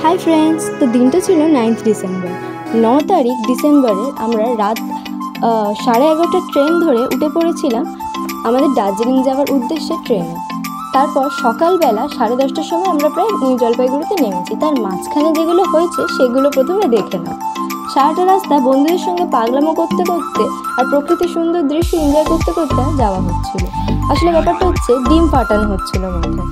Hi friends, तो दिन तो छिलो 9 डिसेम्बर। 9 तारीख डिसेम्बरे आमरा रात 11:30 ट्रेन धरे उठे पड़ेছিলাম আমাদের দার্জিলিং যাওয়ার উদ্দেশ্যে ট্রেনে। তারপর সকালবেলা 10:30টার সময় আমরা প্রায় নিউ জলপাইগুড়িতে নেমেছি। তার মাঝখানে যেগুলো হয়েছে সেগুলো প্রথমে দেখে নাও। সারাটা রাস্তা বন্ধুদের সঙ্গে পাগলামো করতে করতে আর প্রকৃতির সুন্দর দৃশ্য এনজয় করতে করতে যাওয়া হচ্ছিল। আসলে ব্যাপারটা হচ্ছে ডিম ফাটানো হচ্ছিল মাথায়।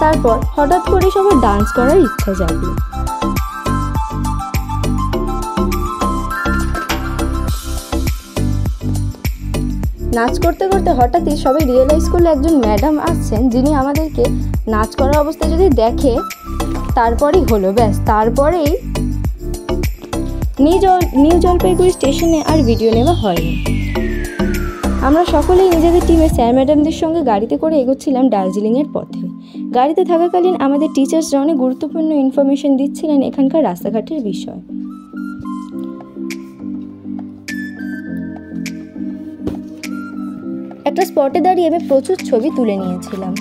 তারপর হঠাৎ করে সবার ডান্স করার ইচ্ছা জাগলো। নাচ করতে করতে হঠাৎই সবাই রিয়েলাইজ করলো একজন ম্যাডাম আসছেন, যিনি আমাদেরকে নাচ করা অবস্থায় যদি দেখে তারপরেই হলো ব্যাস। তারপরেই নিউ জলপাইগুড়ি স্টেশনে আর ভিডিও নেওয়া হয়নি। আমরা সকলেই নিজেদের টিমে স্যার ম্যাডামদের সঙ্গে গাড়িতে করে এগোচ্ছিলাম দার্জিলিংয়ের পথে। গাড়িতে থাকাকালীন আমাদের টিচার্সরা অনেক গুরুত্বপূর্ণ ইনফরমেশন দিচ্ছিলেন এখানকার রাস্তাঘাটের বিষয়। একটা স্পটে দাঁড়িয়ে আমি প্রচুর ছবি তুলে নিয়েছিলাম।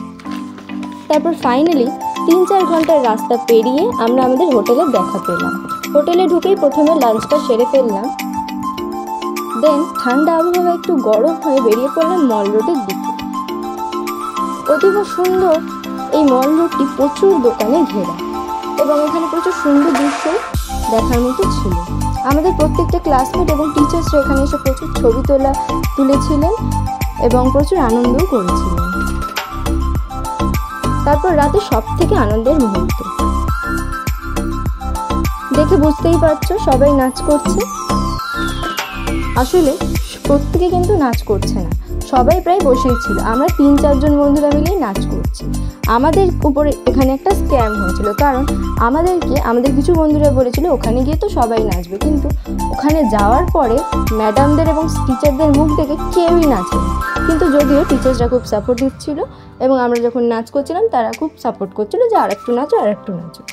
তারপর ফাইনালি 3-4 ঘন্টার রাস্তা পেরিয়ে আমরা আমাদের হোটেলে দেখা পেলাম। হোটেলে ঢুকেই প্রথমে লাঞ্চটা সেরে ফেললাম। দেন ঠান্ডা আবহাওয়া একটু গরম হয়ে বেরিয়ে পড়লাম মল রোডের দিকে। অতীব সুন্দর এই মল রোডটি প্রচুর দোকানে ঘেরা এবং এখানে প্রচুর সুন্দর দৃশ্য দেখার মতো ছিল। আমাদের প্রত্যেকটা ক্লাসমেট এবং টিচার্সরা এখানে এসে প্রচুর ছবি তুলেছিলেন এবং প্রচুর আনন্দও করেছিলেন। তারপর রাতে সব থেকে আনন্দের মুহূর্ত দেখে বুঝতেই পারছো, সবাই নাচ করছে। আসলে প্রত্যেকে কিন্তু নাচ করছে না, সবাই প্রায় বসেই ছিল। আমরা 3-4 জন বন্ধুরা মিলেই নাচ করছি। আমাদের উপরে এখানে একটা স্ক্যাম হয়েছিল, কারণ আমাদের কিছু বন্ধুরা বলেছিল ওখানে গিয়ে তো সবাই নাচবে, কিন্তু ওখানে যাওয়ার পরে ম্যাডামদের এবং টিচারদের মুখ দেখে কেউই নাচেনি। কিন্তু যদিও টিচার্সরা খুব সাপোর্ট দিচ্ছিল এবং আমরা যখন নাচ করছিলাম তারা খুব সাপোর্ট করছিল যে আর একটু নাচো।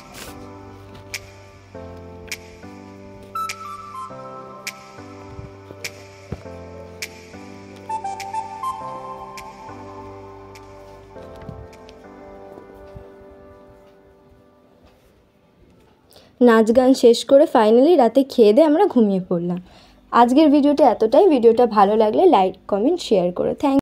নাচ গান শেষ করে ফাইনালি রাতে খেয়ে দিয়ে আমরা ঘুমিয়ে পড়লাম। আজকের ভিডিওটা এতটাই। ভিডিওটা ভালো লাগলে লাইক, কমেন্ট, শেয়ার করো। থ্যাংক